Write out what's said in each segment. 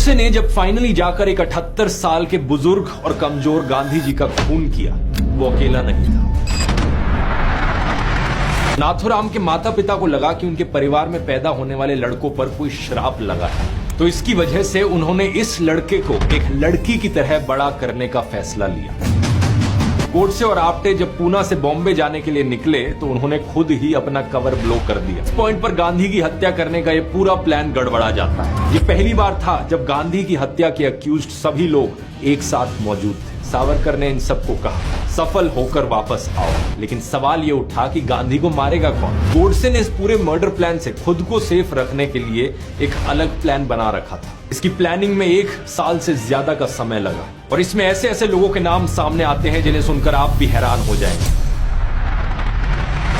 गोडसे ने जब फाइनली जाकर एक 78 साल के बुजुर्ग और कमजोर गांधी जी का खून किया, वो अकेला नहीं था। नाथूराम के माता पिता को लगा कि उनके परिवार में पैदा होने वाले लड़कों पर कोई श्राप लगा है, तो इसकी वजह से उन्होंने इस लड़के को एक लड़की की तरह बड़ा करने का फैसला लिया। गोडसे और आप्टे जब पूना से बॉम्बे जाने के लिए निकले तो उन्होंने खुद ही अपना कवर ब्लो कर दिया। इस पॉइंट पर गांधी की हत्या करने का ये पूरा प्लान गड़बड़ा जाता है। ये पहली बार था जब गांधी की हत्या के अक्यूज्ड सभी लोग एक साथ मौजूद थे। सावरकर ने इन सबको कहा, सफल होकर वापस आओ, लेकिन सवाल ये उठा कि गांधी को मारेगा कौन। गोडसे ने इस पूरे मर्डर प्लान से खुद को सेफ रखने के लिए एक अलग प्लान बना रखा था। इसकी प्लानिंग में 1 साल से ज्यादा का समय लगा और इसमें ऐसे ऐसे लोगों के नाम सामने आते हैं जिन्हें सुनकर आप भी हैरान हो जाएंगे।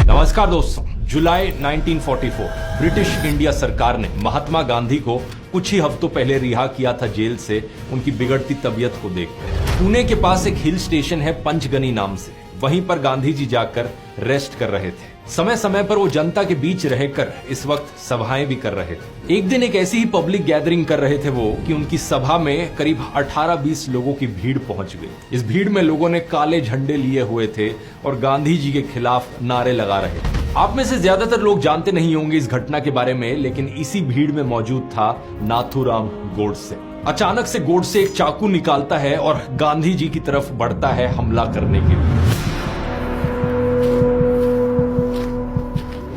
नमस्कार दोस्तों, जुलाई 1944 ब्रिटिश इंडिया सरकार ने महात्मा गांधी को कुछ ही हफ्तों पहले रिहा किया था जेल से, उनकी बिगड़ती तबीयत को देखकर। पुणे के पास एक हिल स्टेशन है पंचगनी नाम से, वहीं पर गांधी जी जाकर रेस्ट कर रहे थे। समय समय पर वो जनता के बीच रहकर इस वक्त सभाएं भी कर रहे थे। एक दिन एक ऐसी ही पब्लिक गैदरिंग कर रहे थे वो कि उनकी सभा में करीब 18-20 लोगों की भीड़ पहुंच गई। इस भीड़ में लोगों ने काले झंडे लिए हुए थे और गांधी जी के खिलाफ नारे लगा रहे थे। आप में से ज्यादातर लोग जानते नहीं होंगे इस घटना के बारे में, लेकिन इसी भीड़ में मौजूद था नाथूराम गोडसे। अचानक से गोडसे एक चाकू निकालता है और गांधी जी की तरफ बढ़ता है हमला करने के लिए,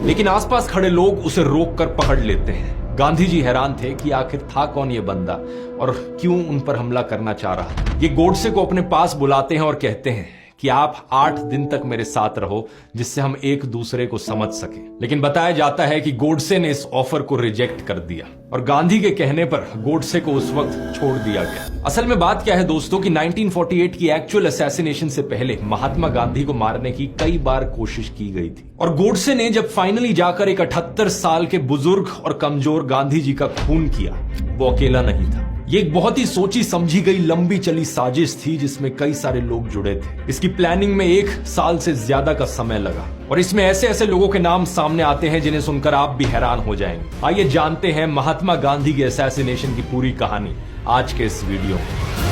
लेकिन आसपास खड़े लोग उसे रोककर पकड़ लेते हैं। गांधी जी हैरान थे कि आखिर था कौन ये बंदा और क्यों उन पर हमला करना चाह रहा था। ये गोडसे को अपने पास बुलाते हैं और कहते हैं कि आप 8 दिन तक मेरे साथ रहो, जिससे हम एक दूसरे को समझ सके। लेकिन बताया जाता है कि गोडसे ने इस ऑफर को रिजेक्ट कर दिया और गांधी के कहने पर गोडसे को उस वक्त छोड़ दिया गया। असल में बात क्या है दोस्तों कि 1948 की एक्चुअल असैसिनेशन से पहले महात्मा गांधी को मारने की कई बार कोशिश की गई थी और गोडसे ने जब फाइनली जाकर एक 78 साल के बुजुर्ग और कमजोर गांधी जी का खून किया, वो अकेला नहीं था। ये एक बहुत ही सोची समझी गई लंबी चली साजिश थी जिसमें कई सारे लोग जुड़े थे। इसकी प्लानिंग में 1 साल से ज्यादा का समय लगा और इसमें ऐसे ऐसे लोगों के नाम सामने आते हैं जिन्हें सुनकर आप भी हैरान हो जाएंगे। आइए जानते हैं महात्मा गांधी के असैसिनेशन की पूरी कहानी आज के इस वीडियो में।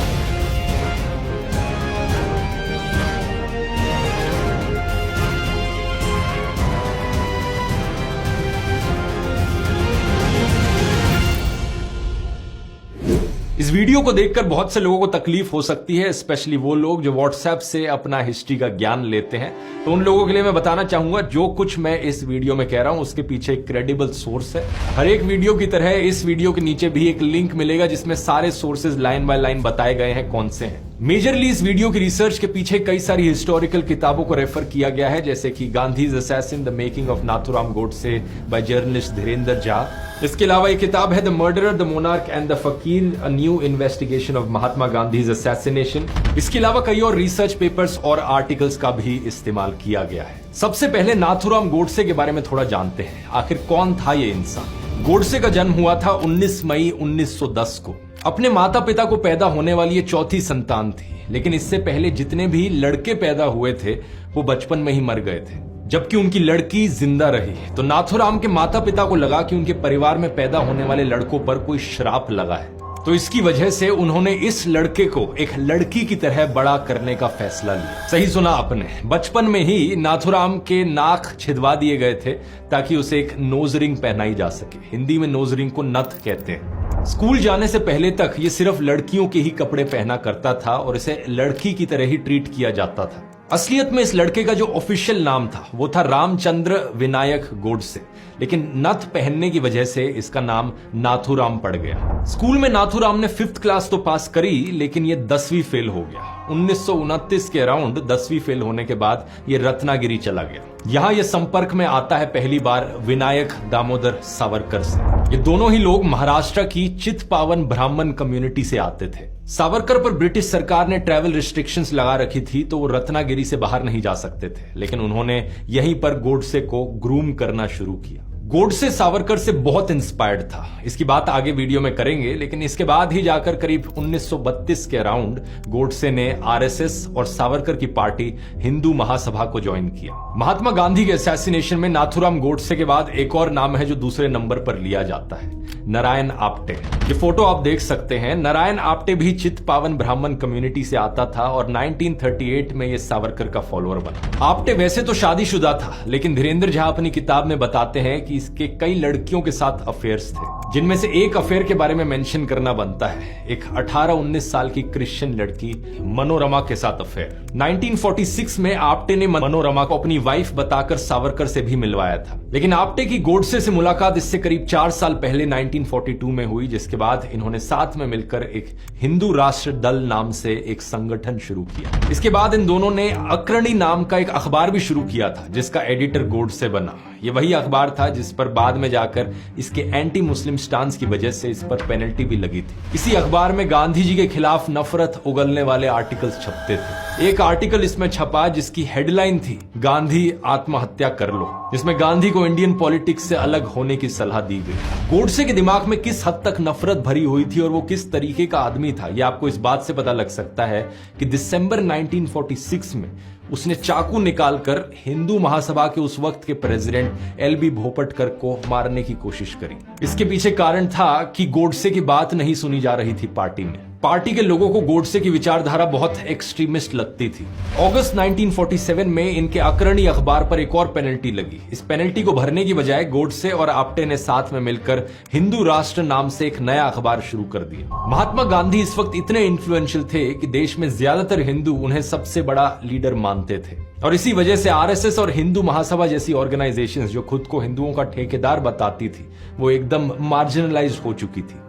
इस वीडियो को देखकर बहुत से लोगों को तकलीफ हो सकती है, स्पेशली वो लोग जो व्हाट्सएप से अपना हिस्ट्री का ज्ञान लेते हैं। तो उन लोगों के लिए मैं बताना चाहूंगा, जो कुछ मैं इस वीडियो में कह रहा हूं उसके पीछे एक क्रेडिबल सोर्स है। हर एक वीडियो की तरह इस वीडियो के नीचे भी एक लिंक मिलेगा जिसमें सारे सोर्सेज लाइन बाय लाइन बताए गए हैं कौन से हैं। मेजरली इस वीडियो की रिसर्च के पीछे कई सारी हिस्टोरिकल किताबों को रेफर किया गया है, जैसे कि Gandhi's assassin the making of Nathuram Godse by journalist Dhirendra Jha. इसके अलावा एक किताब है the murderer the monarch and the fakir, a new investigation of Mahatma Gandhi's assassination. इसके अलावा कई और रिसर्च पेपर्स और आर्टिकल्स का भी इस्तेमाल किया गया है। सबसे पहले नाथूराम गोडसे के बारे में थोड़ा जानते हैं। आखिर कौन था ये इंसान? गोडसे का जन्म हुआ था 19 मई 1910 को। अपने माता पिता को पैदा होने वाली ये चौथी संतान थी, लेकिन इससे पहले जितने भी लड़के पैदा हुए थे वो बचपन में ही मर गए थे, जबकि उनकी लड़की जिंदा रही। तो नाथूराम के माता पिता को लगा कि उनके परिवार में पैदा होने वाले लड़कों पर कोई श्राप लगा है, तो इसकी वजह से उन्होंने इस लड़के को एक लड़की की तरह बड़ा करने का फैसला लिया। सही सुना आपने, बचपन में ही नाथूराम के नाक छिदवा दिए गए थे ताकि उसे एक नोज रिंग पहनाई जा सके। हिंदी में नोज रिंग को नथ कहते हैं। स्कूल जाने से पहले तक ये सिर्फ लड़कियों के ही कपड़े पहना करता था और इसे लड़की की तरह ही ट्रीट किया जाता था। असलियत में इस लड़के का जो ऑफिशियल नाम था वो था रामचंद्र विनायक गोडसे, लेकिन नथ पहनने की वजह से इसका नाम नाथूराम पड़ गया। स्कूल में नाथूराम ने 5th क्लास तो पास करी, लेकिन ये 10वीं फेल हो गया। 1929 के अराउंड 10वीं फेल होने के बाद ये रत्नागिरी चला गया। यहाँ ये संपर्क में आता है पहली बार विनायक दामोदर सावरकर से। ये दोनों ही लोग महाराष्ट्र की चित्पावन ब्राह्मण कम्युनिटी से आते थे। सावरकर पर ब्रिटिश सरकार ने ट्रैवल रिस्ट्रिक्शंस लगा रखी थी, तो वो रत्नागिरी से बाहर नहीं जा सकते थे, लेकिन उन्होंने यहीं पर गोडसे को ग्रूम करना शुरू किया। गोडसे सावरकर से बहुत इंस्पायर्ड था, इसकी बात आगे वीडियो में करेंगे, लेकिन इसके बाद ही जाकर करीब 1932 के अराउंड गोडसे ने आरएसएस और सावरकर की पार्टी हिंदू महासभा को ज्वाइन किया। महात्मा गांधी के असैसिनेशन में नाथूराम गोडसे के बाद एक और नाम है जो दूसरे नंबर पर लिया जाता है, नारायण आप्टे। ये फोटो आप देख सकते हैं। नारायण आप्टे भी चित्पावन ब्राह्मण कम्युनिटी से आता था और 1938 में ये सावरकर का फॉलोअर बना। आप्टे वैसे तो शादीशुदा था, लेकिन धीरेन्द्र झा अपनी किताब में बताते हैं कि इसके कई लड़कियों के साथ अफेयर्स थे, जिनमें से एक अफेयर के बारे में मेंशन करना बनता है। एक 18-19 साल की क्रिश्चियन लड़की मनोरमा के साथ अफेयर। 1946 में आप्टे ने मनोरमा को अपनी वाइफ बताकर सावरकर से भी मिलवाया था, लेकिन आप्टे की गोडसे से मुलाकात इससे करीब 4 साल पहले 1942 में हुई, जिसके बाद इन्होंने साथ में मिलकर एक हिंदू राष्ट्र दल नाम से एक संगठन शुरू किया। इसके बाद इन दोनों ने अग्रणी नाम का एक अखबार भी शुरू किया था, जिसका एडिटर गोडसे बना। ये वही अखबार था जिस पर बाद में जाकर इसके एंटी मुस्लिम स्टांस की वजह से इस पर पेनल्टी भी लगी थी। इसी अखबार में गांधी जी के खिलाफ नफरत उगलने वाले आर्टिकल्स छपते थे। एक आर्टिकल इसमें छपा जिसकी हेडलाइन थी गांधी आत्महत्या कर लो, जिसमें गांधी को इंडियन पॉलिटिक्स से अलग होने की सलाह दी गई। गोडसे के दिमाग में किस हद तक नफरत भरी हुई थी और वो किस तरीके का आदमी था, यह आपको इस बात से पता लग सकता है कि दिसंबर 1946 में उसने चाकू निकालकर हिंदू महासभा के उस वक्त के प्रेसिडेंट एलबी भोपटकर को मारने की कोशिश करी। इसके पीछे कारण था कि गोडसे की बात नहीं सुनी जा रही थी पार्टी में। पार्टी के लोगों को गोडसे की विचारधारा बहुत एक्सट्रीमिस्ट लगती थी। अगस्त 1947 में इनके अग्रणी अखबार पर एक और पेनल्टी लगी। इस पेनल्टी को भरने की बजाय गोडसे और आप्टे ने साथ में मिलकर हिंदू राष्ट्र नाम से एक नया अखबार शुरू कर दिया। महात्मा गांधी इस वक्त इतने इन्फ्लुएंशियल थे कि देश में ज्यादातर हिंदू उन्हें सबसे बड़ा लीडर मानते थे, और इसी वजह से आरएसएस और हिंदू महासभा जैसी ऑर्गेनाइजेशंस जो खुद को हिंदुओं का ठेकेदार बताती थी, वो एकदम मार्जिनलाइज्ड हो चुकी थी।